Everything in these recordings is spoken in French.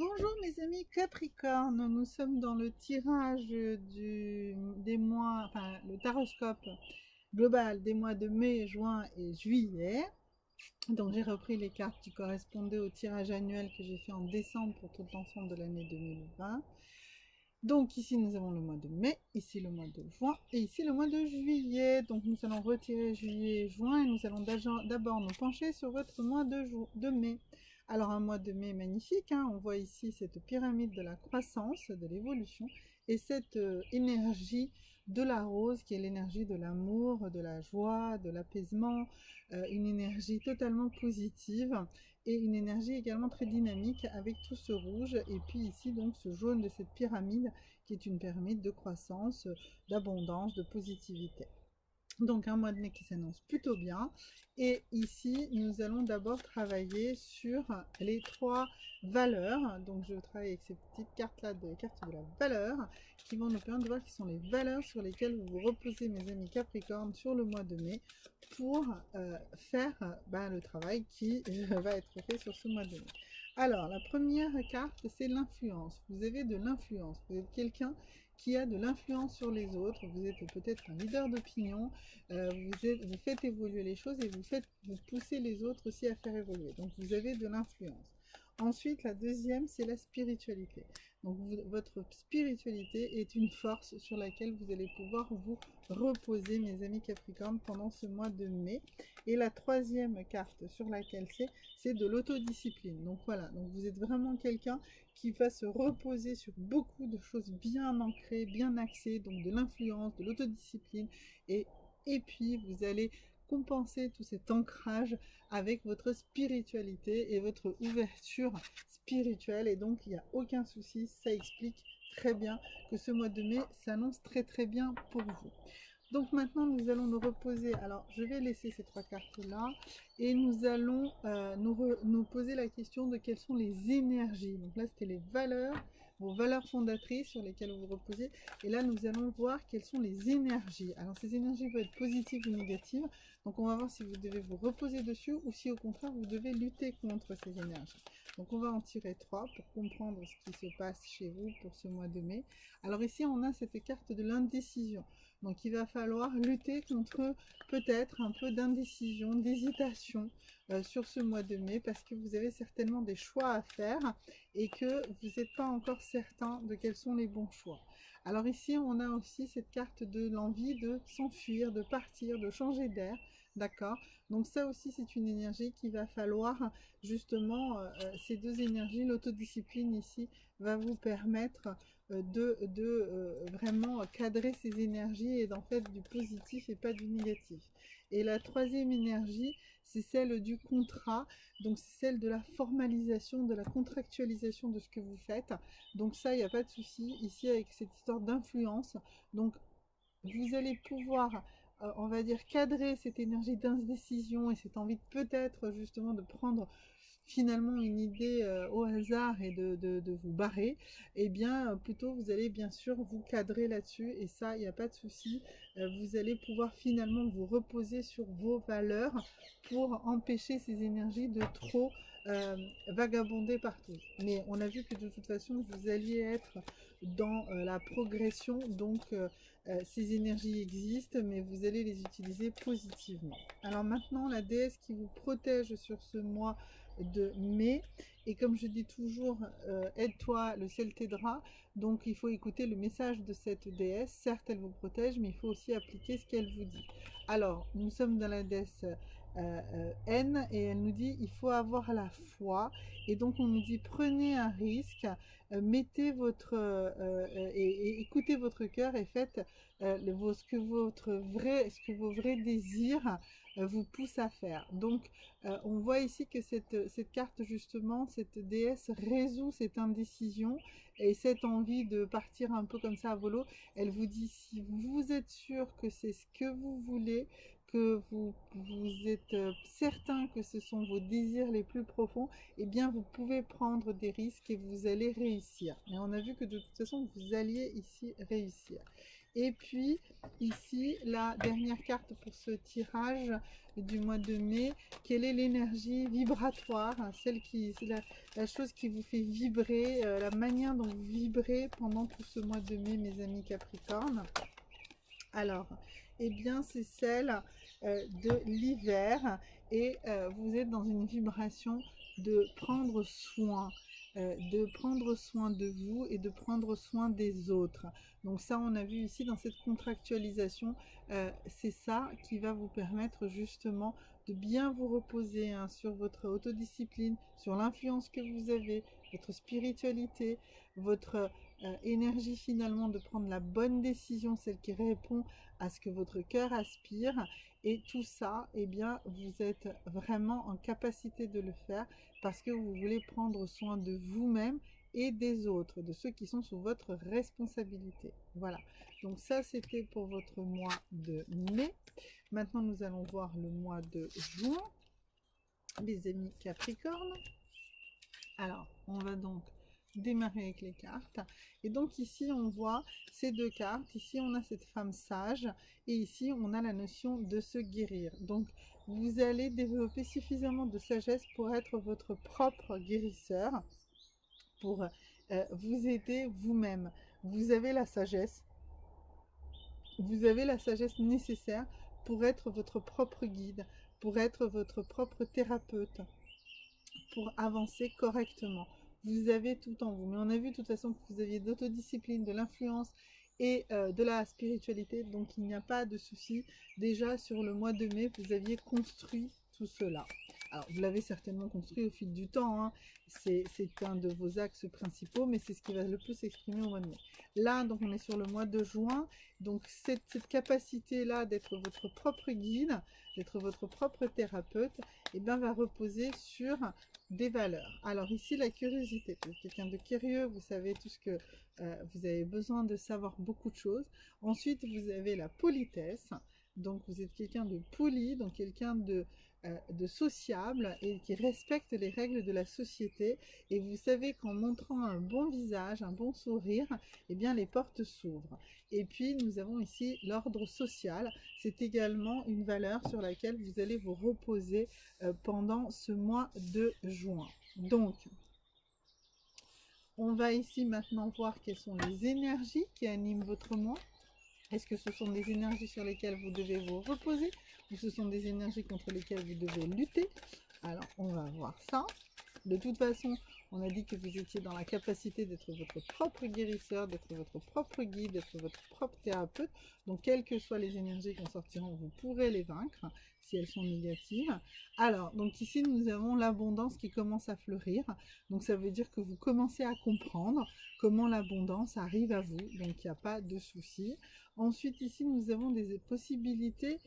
Bonjour mes amis Capricorne, nous sommes dans le tirage des mois, enfin le taroscope global des mois de mai, juin et juillet. Donc j'ai repris les cartes qui correspondaient au tirage annuel que j'ai fait en décembre pour tout l'ensemble de l'année 2020. Donc ici nous avons le mois de mai, ici le mois de juin et ici le mois de juillet. Donc nous allons retirer juillet et juin et nous allons d'abord nous pencher sur votre mois de mai. Alors un mois de mai magnifique, hein, on voit ici cette pyramide de la croissance, de l'évolution et cette énergie de la rose qui est l'énergie de l'amour, de la joie, de l'apaisement, une énergie totalement positive et une énergie également très dynamique avec tout ce rouge et puis ici donc ce jaune de cette pyramide qui est une pyramide de croissance, d'abondance, de positivité. Donc un mois de mai qui s'annonce plutôt bien. Et ici, nous allons d'abord travailler sur les trois valeurs. Donc je travaille avec ces petites cartes-là, les cartes de la valeur, qui vont nous permettre de voir quelles sont les valeurs sur lesquelles vous vous reposez, mes amis Capricorne, sur le mois de mai, pour faire le travail qui va être fait sur ce mois de mai. Alors, la première carte, c'est l'influence. Vous avez de l'influence. Vous êtes quelqu'un qui a de l'influence sur les autres. Vous êtes peut-être un leader d'opinion. Vous faites évoluer les choses et vous poussez les autres aussi à faire évoluer. Donc, vous avez de l'influence. Ensuite, la deuxième, c'est la spiritualité. Donc, votre spiritualité est une force sur laquelle vous allez pouvoir vous reposer, mes amis Capricorne, pendant ce mois de mai. Et la troisième carte sur laquelle c'est de l'autodiscipline. Donc voilà, donc vous êtes vraiment quelqu'un qui va se reposer sur beaucoup de choses bien ancrées, bien axées, donc de l'influence, de l'autodiscipline, et puis vous allez compenser tout cet ancrage avec votre spiritualité et votre ouverture spirituelle, et donc il n'y a aucun souci, ça explique très bien que ce mois de mai s'annonce très très bien pour vous. Donc maintenant, nous allons nous reposer. Alors, je vais laisser ces trois cartes-là et nous allons nous poser la question de quelles sont les énergies. Donc là, c'était les valeurs, vos valeurs fondatrices sur lesquelles vous vous reposez. Et là, nous allons voir quelles sont les énergies. Alors, ces énergies peuvent être positives ou négatives. Donc, on va voir si vous devez vous reposer dessus ou si au contraire, vous devez lutter contre ces énergies. Donc, on va en tirer trois pour comprendre ce qui se passe chez vous pour ce mois de mai. Alors ici, on a cette carte de l'indécision. Donc, il va falloir lutter contre peut-être un peu d'indécision, d'hésitation sur ce mois de mai parce que vous avez certainement des choix à faire et que vous n'êtes pas encore certain de quels sont les bons choix. Alors ici, on a aussi cette carte de l'envie de s'enfuir, de partir, de changer d'air. D'accord. Donc ça aussi, c'est une énergie qu'il va falloir justement, ces deux énergies, l'autodiscipline ici va vous permettre de vraiment cadrer ces énergies et d'en faire du positif et pas du négatif. Et la troisième énergie, c'est celle du contrat, donc c'est celle de la formalisation, de la contractualisation de ce que vous faites. Donc ça, il n'y a pas de souci ici avec cette histoire d'influence. Donc vous allez pouvoir, on va dire, cadrer cette énergie d'indécision et cette envie de peut-être justement de prendre finalement une idée au hasard et de vous barrer, eh bien plutôt vous allez bien sûr vous cadrer là-dessus et ça, il n'y a pas de souci. Vous allez pouvoir finalement vous reposer sur vos valeurs pour empêcher ces énergies de trop vagabonder partout. Mais on a vu que de toute façon, vous alliez être dans la progression, donc ces énergies existent, mais vous allez les utiliser positivement. Alors maintenant, la déesse qui vous protège sur ce mois de mai, et comme je dis toujours, aide-toi, le ciel t'aidera, donc il faut écouter le message de cette déesse. Certes, elle vous protège, mais il faut aussi appliquer ce qu'elle vous dit. Alors, nous sommes dans la déesse N, et elle nous dit il faut avoir la foi, et donc on nous dit prenez un risque, mettez votre et écoutez votre cœur et faites ce que vos vrais désirs vous poussent à faire. Donc on voit ici que cette carte justement, cette déesse résout cette indécision et cette envie de partir un peu comme ça à volo. Elle vous dit si vous êtes sûr que c'est ce que vous voulez, que vous êtes certain que ce sont vos désirs les plus profonds, eh bien vous pouvez prendre des risques et vous allez réussir. Et on a vu que de toute façon vous alliez ici réussir. Et puis ici, la dernière carte pour ce tirage du mois de mai, quelle est l'énergie vibratoire, celle qui, c'est la chose qui vous fait vibrer, la manière dont vous vibrez pendant tout ce mois de mai, mes amis Capricorne. Alors, eh bien, c'est celle de l'hiver et vous êtes dans une vibration de prendre soin, de vous et de prendre soin des autres. Donc ça, on a vu ici dans cette contractualisation, c'est ça qui va vous permettre justement de bien vous reposer hein, sur votre autodiscipline, sur l'influence que vous avez, votre spiritualité, votre énergie finalement de prendre la bonne décision, celle qui répond à ce que votre cœur aspire. Et tout ça, eh bien, vous êtes vraiment en capacité de le faire parce que vous voulez prendre soin de vous-même et des autres, de ceux qui sont sous votre responsabilité. Voilà. Donc ça, c'était pour votre mois de mai. Maintenant, nous allons voir le mois de juin, les amis Capricorne. Alors, on va donc démarrer avec les cartes. Et donc ici, on voit ces deux cartes. Ici, on a cette femme sage. Et ici, on a la notion de se guérir. Donc, vous allez développer suffisamment de sagesse pour être votre propre guérisseur, pour vous aider vous-même. Vous avez la sagesse. Vous avez la sagesse nécessaire pour être votre propre guide, pour être votre propre thérapeute, pour avancer correctement. Vous avez tout en vous. Mais on a vu de toute façon que vous aviez d'autodiscipline, de l'influence et de la spiritualité. Donc il n'y a pas de souci. Déjà sur le mois de mai, vous aviez construit tout cela. Alors vous l'avez certainement construit au fil du temps. Hein. C'est un de vos axes principaux, mais c'est ce qui va le plus s'exprimer au mois de mai. Là, donc on est sur le mois de juin. Donc cette capacité-là d'être votre propre guide, d'être votre propre thérapeute, eh bien, va reposer sur des valeurs. Alors ici, la curiosité. Vous êtes quelqu'un de curieux, vous savez tout ce que vous avez besoin de savoir beaucoup de choses. Ensuite, vous avez la politesse. Donc, vous êtes quelqu'un de poli, donc quelqu'un de sociable et qui respecte les règles de la société. Et vous savez qu'en montrant un bon visage, un bon sourire, eh bien, les portes s'ouvrent. Et puis, nous avons ici l'ordre social. C'est également une valeur sur laquelle vous allez vous reposer pendant ce mois de juin. Donc, on va ici maintenant voir quelles sont les énergies qui animent votre mois. Est-ce que ce sont des énergies sur lesquelles vous devez vous reposer ou ce sont des énergies contre lesquelles vous devez lutter? Alors, on va voir ça. De toute façon, on a dit que vous étiez dans la capacité d'être votre propre guérisseur, d'être votre propre guide, d'être votre propre thérapeute. Donc, quelles que soient les énergies qui en sortiront, vous pourrez les vaincre si elles sont négatives. Alors, donc ici, nous avons l'abondance qui commence à fleurir. Donc, ça veut dire que vous commencez à comprendre comment l'abondance arrive à vous. Donc, il n'y a pas de souci. Ensuite, ici, nous avons des possibilités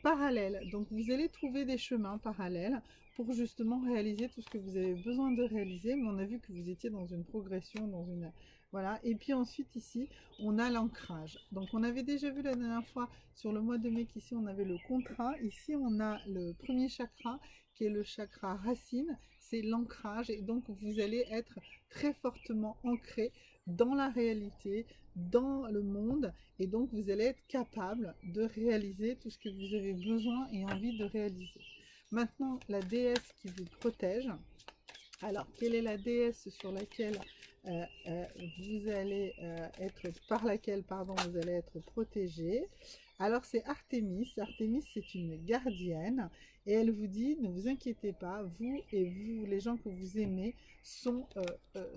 parallèles. Donc, vous allez trouver des chemins parallèles pour justement réaliser tout ce que vous avez besoin de réaliser. Mais on a vu que vous étiez dans une progression, dans une... Voilà. Et puis ensuite, ici, on a l'ancrage. Donc, on avait déjà vu la dernière fois sur le mois de mai qu'ici, on avait le contrat. Ici, on a le premier chakra qui est le chakra racine. C'est l'ancrage. Et donc, vous allez être très fortement ancré dans la réalité, dans le monde, et donc vous allez être capable de réaliser tout ce que vous avez besoin et envie de réaliser. Maintenant, la déesse qui vous protège. Alors, quelle est la déesse sur laquelle vous allez par laquelle, pardon, vous allez être protégé? Alors, c'est Artémis. Artémis, c'est une gardienne et elle vous dit, ne vous inquiétez pas, vous et vous, les gens que vous aimez, sont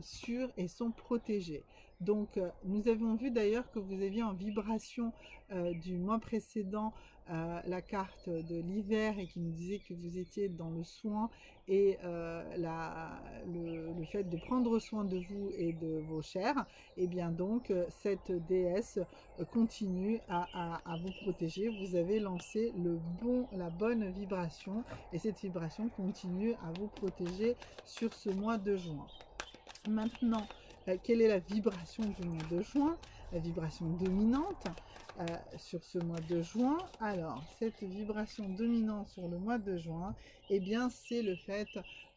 sûrs et sont protégés. Donc, nous avons vu d'ailleurs que vous aviez en vibration du mois précédent la carte de l'hiver et qui nous disait que vous étiez dans le soin et le fait de prendre soin de vous et de vos chers. Et bien donc, cette déesse continue à vous protéger. Vous avez lancé la bonne vibration et cette vibration continue à vous protéger sur ce mois de juin. Maintenant, quelle est la vibration du mois de juin? la vibration dominante sur ce mois de juin. Alors, cette vibration dominante sur le mois de juin, eh bien, c'est le fait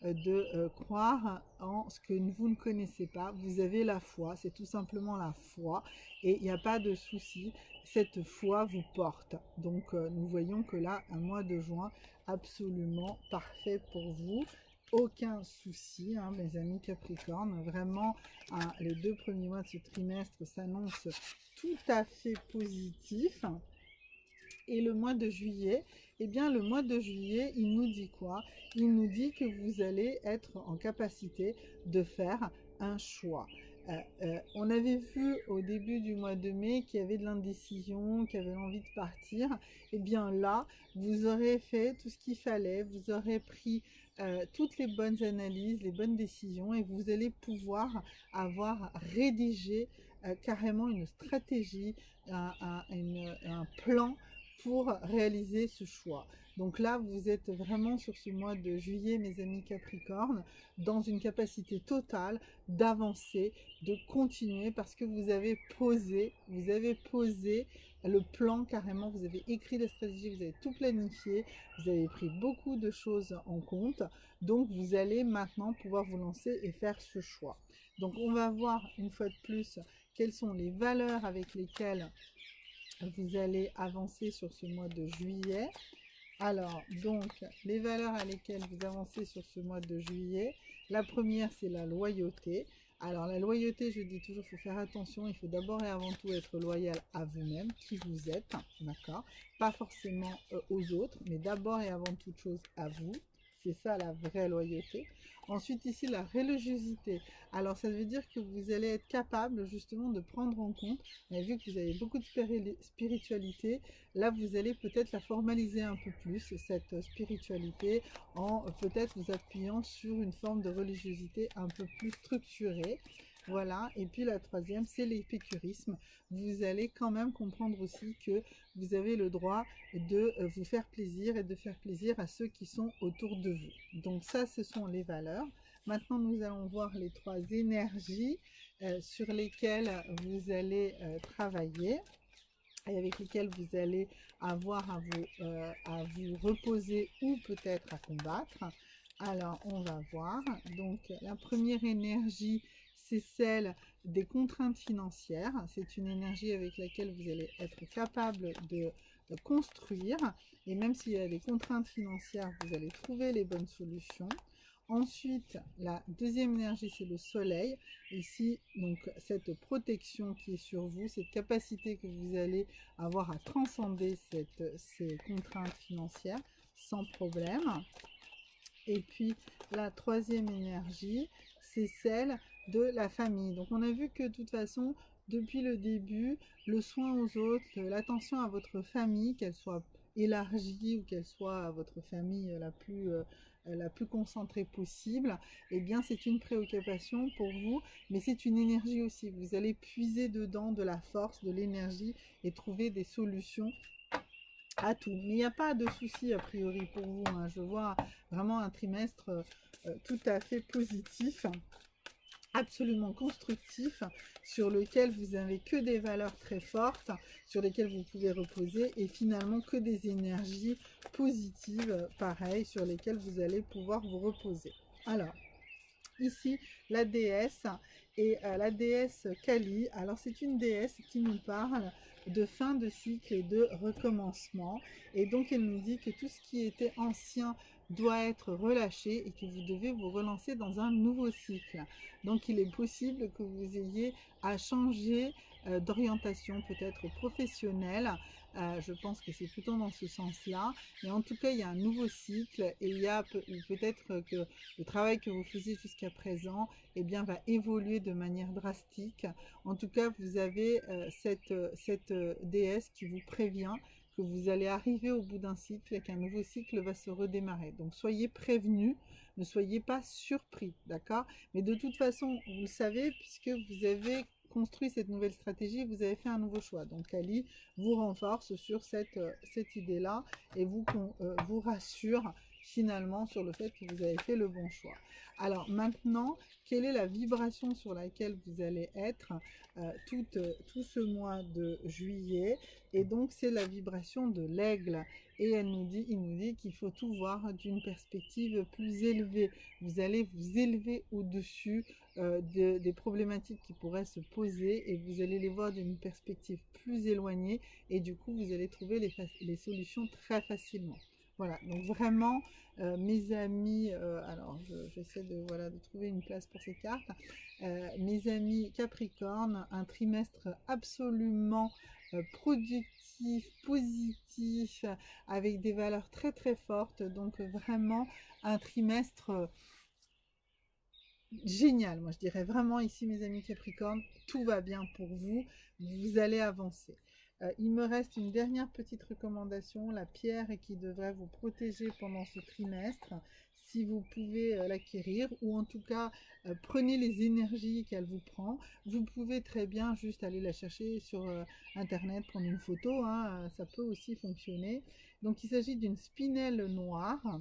de croire en ce que vous ne connaissez pas. Vous avez la foi, c'est tout simplement la foi, et il n'y a pas de souci. Cette foi vous porte. Donc, nous voyons que là, un mois de juin absolument parfait pour vous. Aucun souci, hein, mes amis Capricorne. Vraiment, hein, les 2 premiers mois de ce trimestre s'annoncent tout à fait positifs. Et le mois de juillet, eh bien le mois de juillet, il nous dit quoi? Il nous dit que vous allez être en capacité de faire un choix. On avait vu au début du mois de mai qu'il y avait de l'indécision, qu'il y avait l'envie de partir. Eh bien là, vous aurez fait tout ce qu'il fallait, vous aurez pris toutes les bonnes analyses, les bonnes décisions, et vous allez pouvoir avoir rédigé carrément une stratégie, un plan pour réaliser ce choix. Donc là, vous êtes vraiment sur ce mois de juillet, mes amis Capricorne, dans une capacité totale d'avancer, de continuer, parce que vous avez posé le plan carrément, vous avez écrit la stratégie, vous avez tout planifié, vous avez pris beaucoup de choses en compte, donc vous allez maintenant pouvoir vous lancer et faire ce choix. Donc on va voir une fois de plus quelles sont les valeurs avec lesquelles vous allez avancer sur ce mois de juillet. Alors, donc, les valeurs à lesquelles vous avancez sur ce mois de juillet, la première, c'est la loyauté. Alors, la loyauté, je dis toujours, il faut faire attention, il faut d'abord et avant tout être loyal à vous-même, qui vous êtes, d'accord? Pas forcément aux autres, mais d'abord et avant toute chose à vous. C'est ça la vraie loyauté. Ensuite, ici, la religiosité. Alors, ça veut dire que vous allez être capable justement de prendre en compte, vu que vous avez beaucoup de spiritualité, là, vous allez peut-être la formaliser un peu plus, cette spiritualité, en peut-être vous appuyant sur une forme de religiosité un peu plus structurée. Voilà, et puis la troisième, c'est l'épicurisme. Vous allez quand même comprendre aussi que vous avez le droit de vous faire plaisir et de faire plaisir à ceux qui sont autour de vous. Donc ça, ce sont les valeurs. Maintenant, nous allons voir les 3 énergies sur lesquelles vous allez travailler et avec lesquelles vous allez avoir à vous reposer ou peut-être à combattre. Alors, on va voir. Donc, la première énergie, c'est celle des contraintes financières. C'est une énergie avec laquelle vous allez être capable de construire. Et même s'il y a des contraintes financières, vous allez trouver les bonnes solutions. Ensuite, la deuxième énergie, c'est le soleil. Ici, donc, cette protection qui est sur vous, cette capacité que vous allez avoir à transcender ces contraintes financières sans problème. Et puis, la troisième énergie, c'est celle de la famille. Donc, on a vu que de toute façon, depuis le début, le soin aux autres, l'attention à votre famille, qu'elle soit élargie ou qu'elle soit à votre famille la plus concentrée possible, eh bien, c'est une préoccupation pour vous, mais c'est une énergie aussi. Vous allez puiser dedans de la force, de l'énergie et trouver des solutions à tout. Mais il n'y a pas de souci a priori pour vous, hein. Je vois vraiment un trimestre tout à fait positif, absolument constructif, sur lequel vous n'avez que des valeurs très fortes, sur lesquelles vous pouvez reposer, et finalement que des énergies positives, pareil, sur lesquelles vous allez pouvoir vous reposer. Alors, ici, la déesse, et la déesse Kali, alors c'est une déesse qui nous parle de fin de cycle et de recommencement, et donc elle nous dit que tout ce qui était ancien doit être relâché et que vous devez vous relancer dans un nouveau cycle. Donc il est possible que vous ayez à changer d'orientation, peut-être professionnelle. Je pense que c'est plutôt dans ce sens-là. Mais en tout cas, il y a un nouveau cycle et il y a peut-être que le travail que vous faisiez jusqu'à présent, eh bien, va évoluer de manière drastique. En tout cas, vous avez cette déesse qui vous prévient que vous allez arriver au bout d'un cycle et qu'un nouveau cycle va se redémarrer. Donc, soyez prévenus, ne soyez pas surpris, d'accord? Mais de toute façon, vous le savez, puisque vous avez construit cette nouvelle stratégie, vous avez fait un nouveau choix. Donc, Kali vous renforce sur cette idée-là et vous rassure finalement sur le fait que vous avez fait le bon choix. Alors maintenant, quelle est la vibration sur laquelle vous allez être tout ce mois de juillet? Et donc c'est la vibration de l'aigle. Et il nous dit qu'il faut tout voir d'une perspective plus élevée. Vous allez vous élever au-dessus des problématiques qui pourraient se poser et vous allez les voir d'une perspective plus éloignée et du coup vous allez trouver les solutions très facilement. Voilà, donc vraiment, mes amis, alors j'essaie de, voilà, de trouver une place pour ces cartes. Mes amis Capricorne, un trimestre absolument productif, positif, avec des valeurs très très fortes. Donc vraiment un trimestre génial. Moi je dirais vraiment ici mes amis Capricorne, tout va bien pour vous, vous allez avancer. Il me reste une dernière petite recommandation, la pierre qui devrait vous protéger pendant ce trimestre, si vous pouvez l'acquérir, ou en tout cas prenez les énergies qu'elle vous prend. Vous pouvez très bien juste aller la chercher sur internet, prendre une photo, hein, ça peut aussi fonctionner. Donc il s'agit d'une spinelle noire.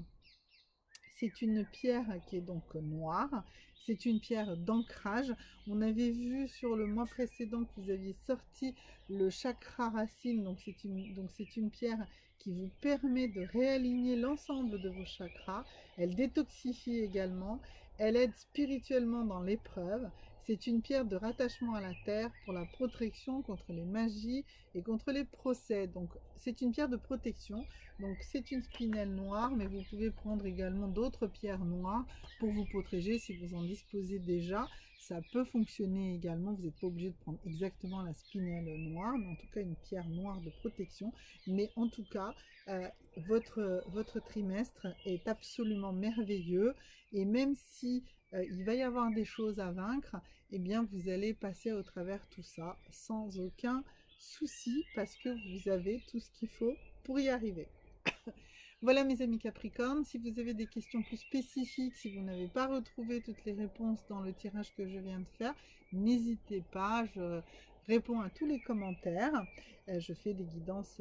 C'est une pierre qui est donc noire. C'est une pierre d'ancrage. On avait vu sur le mois précédent que vous aviez sorti le chakra racine. Donc c'est une pierre qui vous permet de réaligner l'ensemble de vos chakras. Elle détoxifie également. Elle aide spirituellement dans l'épreuve. C'est une pierre de rattachement à la terre pour la protection contre les magies et contre les procès. Donc c'est une pierre de protection. Donc c'est une spinelle noire, mais vous pouvez prendre également d'autres pierres noires pour vous protéger si vous en disposez déjà. Ça peut fonctionner également, vous n'êtes pas obligé de prendre exactement la spinelle noire, mais en tout cas une pierre noire de protection. Mais en tout cas, votre trimestre est absolument merveilleux et même si il va y avoir des choses à vaincre, eh bien vous allez passer au travers tout ça sans aucun souci parce que vous avez tout ce qu'il faut pour y arriver. Voilà mes amis Capricorne, si vous avez des questions plus spécifiques, si vous n'avez pas retrouvé toutes les réponses dans le tirage que je viens de faire, n'hésitez pas, je réponds à tous les commentaires. Je fais des guidances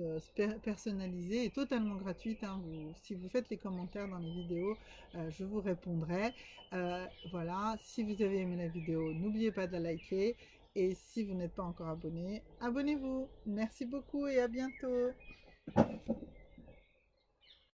personnalisées et totalement gratuites, hein. Si vous faites les commentaires dans les vidéos, je vous répondrai. Voilà, si vous avez aimé la vidéo, n'oubliez pas de la liker. Et si vous n'êtes pas encore abonné, abonnez-vous. Merci beaucoup et à bientôt.